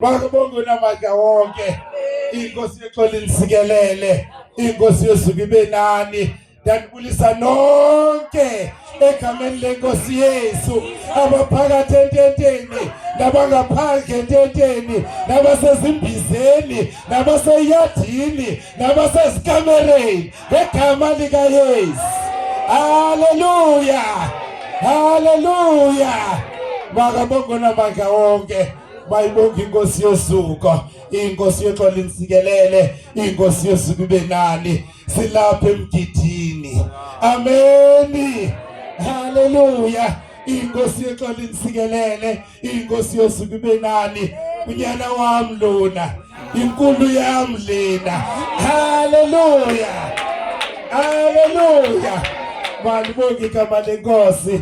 Bakubonga namandla wonke. Inkosi yexolo insikelele. Inkosi yosuku ibe nani. Ndanibulisa nonke egameni lenkosi Yesu. Abaphakathi ententeni, nabangaphandle ententeni, nabasezimbizeni, nabaseyadini, nabasezikamereni. Ngegama lika Yesu. Haleluya. Haleluya. Bakubonga namandla wonke. Bayibonga inkosi yosuku, inkosi yexolo insikelele, inkosi yosuku ibe nani. Silapha emgidini. Amen. Haleluya. Inkosi yexolo insikelele, inkosi yosuku ibe nani. Unyana wami lona, inkulu yami lena. Haleluya. Haleluya. Malibonga igama lenkosi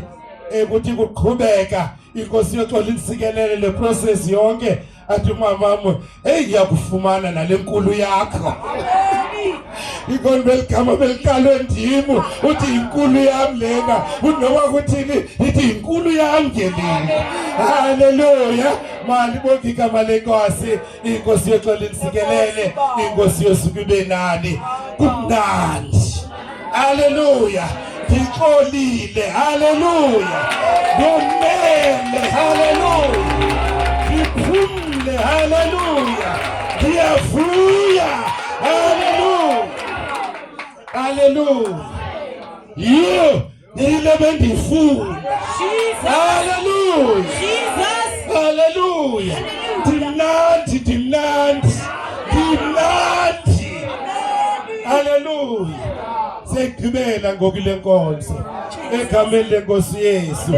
ukuthi kuqhubeka. Inkosi yexolo insikelele le process yonke. Athi mamamu, hey ngiyakufumana nalenkulu yakho. Ikon welcome belkalo ndimu uthi inkulu yami lena unoma kuthini ithi inkulu yami ngelini. Haleluya. Malibonga igama lenkosi. Inkosi yexolo insikelele, inkosi yosuku ibe nani. Kumnandi. Haleluya. Ngixolile. Haleluya. Ngomele. Haleluya. Ngiphumule. Haleluya. Ngiyavuya. Haleluya. Haleluya. Yo ile bendifuna. Haleluya. Jesus. Haleluya. Dimnandi, dimnandi. Dimnandi. Haleluya. Sekugqibela ngokule nkonzo egameni lenkosi Yesu.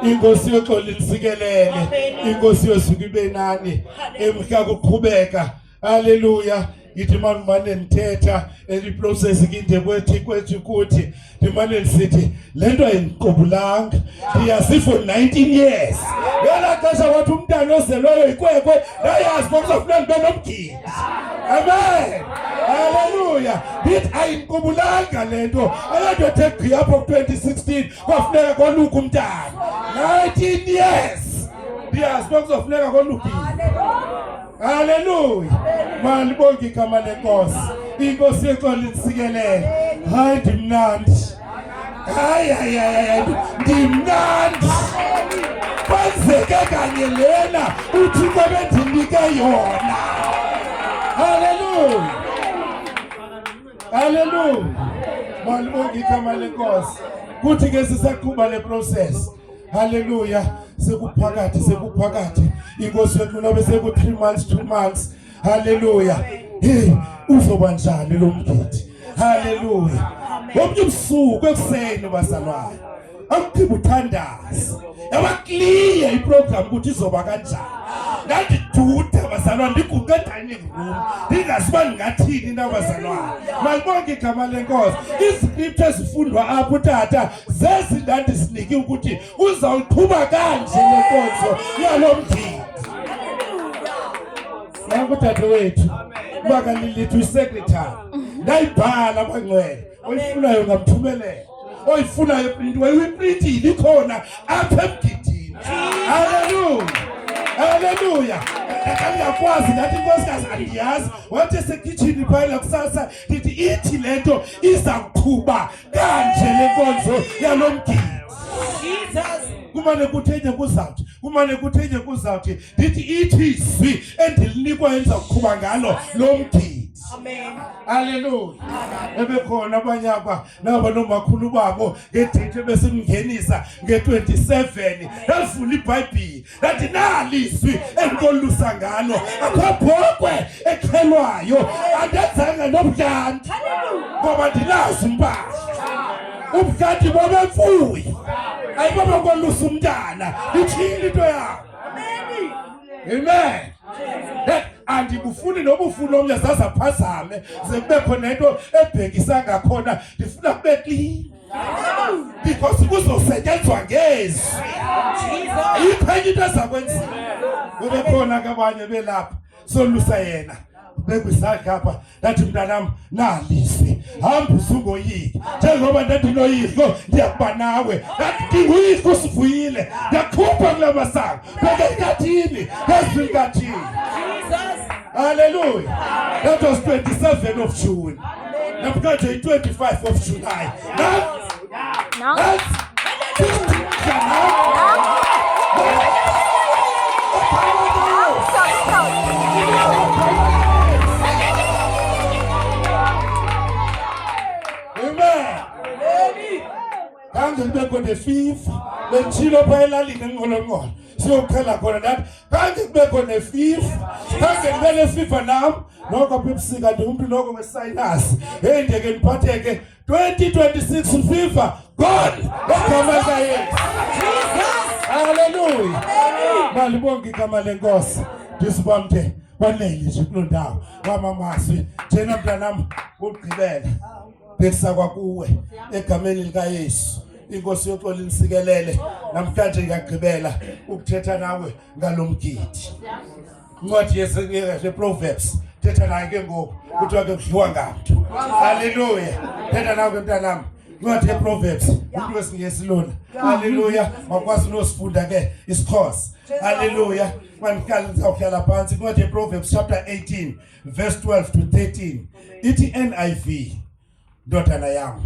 Inkosi yexolo insikelele, inkosi yosuku ibe nani. Emhla kuqhubeka. Haleluya. Ithi manje nithetha eliprocess kinde kwethi kuthi dimane lisithi lento ayinqobulanga iyasi for 19 years. Yena xesha wathi umntana ozelweyo ikwekwe yayazi bokufuna nibe nomgidi. Amen. Hallelujah. Ithi ayinqobulanga lento ayado take up of 2016 kwafuneka koluka umntana 19 years. Yazi bokufuna koluka. Hallelujah. Malibonga igama lenkosi. Inkosi yexolo insikelele. Hayi dimnandi. Hayi dimnandi. Kwenzeke kanye lena uThixo bendinike yona. Hallelujah. Hallelujah. Malibonga igama lenkosi. Kuthi ke sisaqhuba le process. Hallelujah. Sekuphakathi. Inkosi yethu nobe seku 3 months 2 months. Hallelujah. Hey, uzoba njani lo mgidi? Hallelujah. Womnye ubusuku ekuseni bazalwane. Akuphinde uthandaze. Yabakliya iprogram ukuthi izoba kanjani. Ngathi duda bazalwane ndiguqe dining room. Ndingaziba ngathini nabazalwane. Malibonga igama lenkosi. Iscriptures zifundwa apho tata zezindandi sinike ukuthi uzawuqhuba kanje lenkonzo yalomgidi. Ngakuthathe wethu bakalilithu isecretary ndayibhala abangcwele oyifunayo ngamthumelela oyifunayo print wayiprintile ikhona apha emgidini. Haleluya. Haleluya. Akangakwazi ngathi inkosikazi andiyazi wathi esekitchen phayela kusasa ndithi ithi lento iza kuqhuba kanje lenkonzo yalomgidi. Jesus. Kumane kuthenye kuzawuthi ndithi ithi izwi endilinikwa yenza ukuqhuba ngalo lo mgidi. Amen. Haleluya. Ebekhona abanyakwa naba nomakhulu babo ngedate besimngenisa nge27 yavula iBhayibheli yathi nalizwi enkolusa ngalo akhobhokwe ekhelwayo andenzanga nobhlanti. Haleluya. Ngoba ndilazi umpahla ubhlanti bobemfuyo ayibaba kolusa umntana ithini into yakho. Amen. Amen. Andibufuni nobufuni omnye zazaphazame zebe khona into ebhekisa ngakhona ndifuna kube clean. Because kuzosetyenzwa ngezi. Jesus. Iphanye into ezakwenziwa. Kube khona kabanye belapha solusa yena. Bekwisakhe apha ndathi mntanami nalisi hamba usungoyiki njengoba ndandinoyihlo ndiyakuba nawe ndathi nguyihlo usivuyile ndakhupha kula masango beke inkathini ezwinkathini. Hallelujah. That was 27 of June. Namhlanje 25 of July. Kange kube khona eFIFA lechilo pha elalini enqolonqolo siyokhala khona lapha kange kube khona eFIFA kange kube leFIFA nami noko bebusika nje umuntu noko wesinus hey ndeke niphatheke 2026 FIFA God egama lika Yesu hallelujah malibonke igama lenkosi disibamde kwanele nje kulondawo kwamamaswi thina mntanami ugqibela besa kwakuwe egameni lika Yesu inkosi yoxolo insikelele namhlanje ngiyagqibela ukuthetha nawe ngalomgidi incwadi yeProverbs thetha naye ke ngoku kuthiwa ke kudliwa ngabantu haleluya thetha nawe mntanami incwadi yeProverbs umuntu wesingesi lona haleluya makwazi nosifunda ke isiXhosa haleluya manihlala ngizawuhlala phansi incwadi yeProverbs chapter 18 verse 12 to 13 ithi NIV ndodana yami